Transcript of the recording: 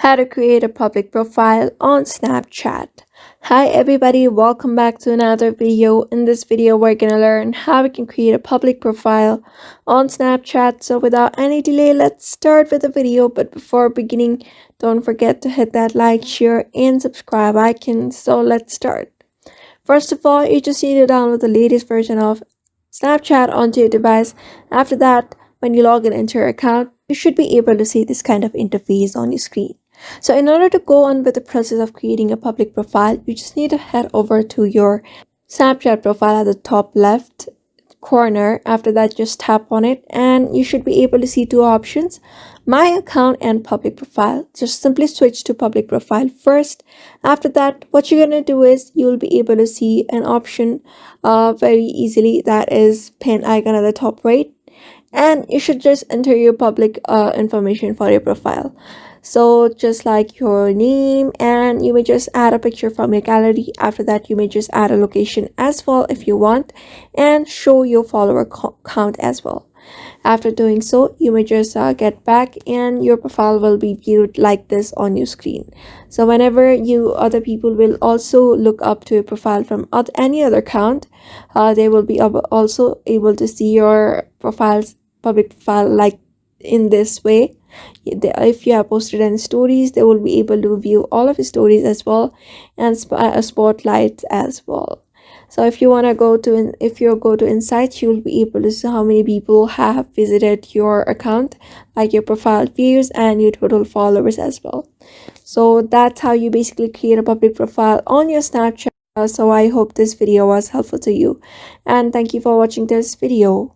How to create a public profile on Snapchat. Hi everybody, welcome back to another video. In this video we're gonna learn how we can create a public profile on Snapchat. So without any delay, let's start with the video. But before beginning, don't forget to hit that like, share and subscribe icon. So let's start. First of all, you just need to download the latest version of Snapchat onto your device. After that, when you log in into your account, you should be able to see this kind of interface on your screen. So in order to go on with the process of creating a public profile, you just need to head over to your Snapchat profile at the top left corner. After that, just tap on it and you should be able to see two options: my account and public profile. Just simply switch to public profile first. After that, what you're gonna do is you'll be able to see an option very easily, that is pin icon at the top right, and you should just enter your public information for your profile. So just like your name, and you may just add a picture from your gallery. After that, you may just add a location as well if you want, and show your follower count as well. After doing so, you may just get back and your profile will be viewed like this on your screen. So whenever other people will also look up to your profile from any other account, they will be also able to see your public profile like in this way. If you have posted any stories, they will be able to view all of your stories as well, and spotlights as well. So if you want to go to insights, you will be able to see how many people have visited your account, like your profile views and your total followers as well. So that's how you basically create a public profile on your Snapchat. So I hope this video was helpful to you, and thank you for watching this video.